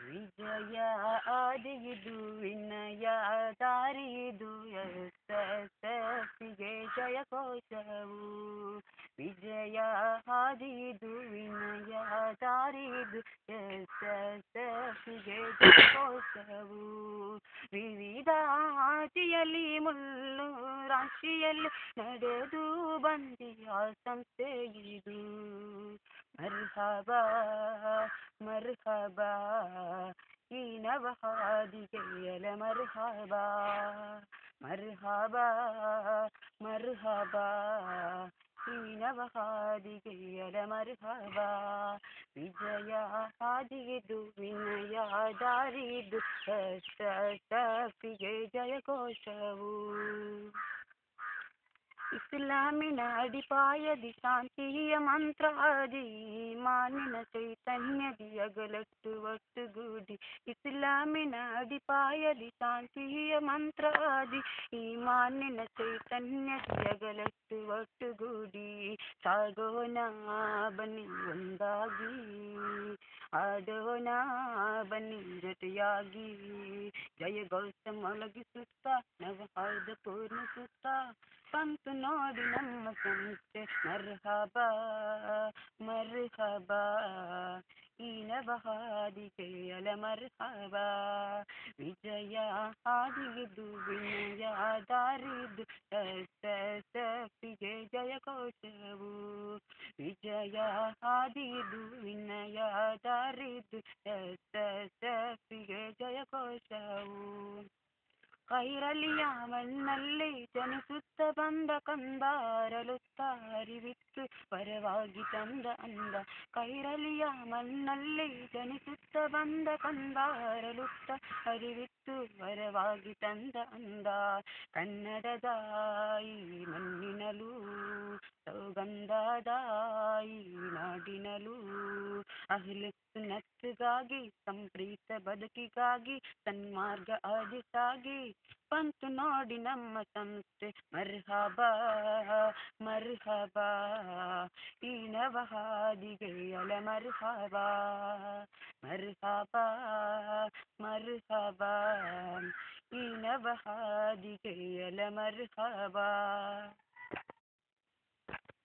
ವಿಜಯ ಆದಿಗಿದು ವಿನಯ ದಾರಿದು ಎಸ್ಎಸ್ಎಫ್ಗೆ ಜಯಘೋಷವು. ವಿಜಯ ಆದಿಗಿದು ವಿನಯ ದಾರಿದು ಎಸ್ಎಸ್ಎಫ್ಗೆ ಜಯಘೋಷವು. ವಿವಿಧ ಆದಿಯಲ್ಲಿ ಮುಳ್ಳು ರಾಶಿಯಲ್ಲಿ ನಡೆದು ಬಂದಿಯ ಸಂಸ್ಥೆ ಇದು. ಮರ್ಹಬಾ ಮರ್ಹಬಾ ಈ ನವ ಹಾದಿಗೆಯಲ ಮರ್ಹಬಾ ಮರ್ಹಬಾ ಮರ್ಹಬಾ ಈ ನವ ಹಾದಿಗೆಯಲ ಮರ್ಹಬಾ. ವಿಜಯ ಹಾದಿಗಿದು ವಿನಯ ದಾರಿದು ಎಸ್ಎಸ್ಎಫ್ಗೆ ಜಯಘೋಷವು. ಇಸ್ಲಾಮಿನ ಅಡಿಪಾಯದಿ ಶಾಂತಿಯ ಮಂತ್ರಾದಿ ಮಾನಿನ ಚೈತನ್ಯದಿ ಅಗಲಟ್ಟು ಒಟ್ಟುಗೂಡಿ. ಇಸ್ಲಾಮಿನ ಅಡಿಪಾಯದಿ ಶಾಂತಿಯ ಮಂತ್ರಾದಿ ಈ ಮಾನಿನ ಚೈತನ್ಯದಿ ಅಗಲಟ್ಟು ಒಟ್ಟುಗೂಡಿ. ಸಾಗೋಣ ಬನ್ನಿ ಒಂದಾಗಿ, ಆಡೋಣ ಬನ್ನಿ ಜೊತೆಯಾಗಿ. ಜಯಘೋಷ ಮೊಳಗಿಸುತ್ತ ನವಹಾದ ಪೂರ್ಣಿಸುತ್ತ ಬಂತು ನೋಡಿ ನಮ್ಮ ಸಂಸ್ಥೆ. ಮರ್ಹಬಾ ಮರ್ಹಬಾ ಈ ನವ ಹಾದಿಗೆಯಲ ಮರ್ಹಬಾ. ವಿಜಯ ಹಾದಿಗಿದು ವಿನಯ ದಾರಿದು ಎಸ್ಎಸ್ಎಫ್ಗೆ ಜಯಘೋಷವು. ವಿಜಯ ಹಾದಿಗಿದು ವಿನಯ ದಾರಿದು ಎಸ್ಎಸ್ಎಫ್ಗೆ ಜಯಘೋಷವು. ಕೈರಲಿಯ ಮಣ್ಣಲ್ಲಿ ಜನಿಸುತ್ತ ಬಂದ ಕಂದಾರಲುತ್ತ ಅರಿವಿತ್ತು ಪರವಾಗಿ ತಂದ ಅಂದ. ಕೈರಲಿಯ ಮಣ್ಣಲ್ಲಿ ಜನಿಸುತ್ತ ಬಂದ ಕಂದಾರಲುತ್ತ ಅರಿವಿತ್ತು ಪರವಾಗಿ ತಂದ ಅಂದ. ಕನ್ನಡದ ಈ ಮಣ್ಣಿನಲು ಸೌಗಂಧದ ಈ ನಾಡಿನಲು ಅಹ್ಲೆ ಸುನ್ನತ್ಗಾಗಿ ಸಂಪ್ರೀತ ಬದುಕಿಗಾಗಿ ಸನ್ಮಾರ್ಗ ಆದಿಸಾಗಿ ಬಂತು ನೋಡಿ ನಮ್ಮ ಸಂಸ್ಥೆ. ಮರ್ಹಬಾ ಮರ್ಹಬಾ ಈ ನವ ಹಾದಿಗೆಯಲ ಮರ್ಹಬಾ ಮರ್ಹಬಾ ಮರ್ಹಬಾ ಈ ನವ ಹಾದಿಗೆಯಲ ಮರ್ಹಬಾ.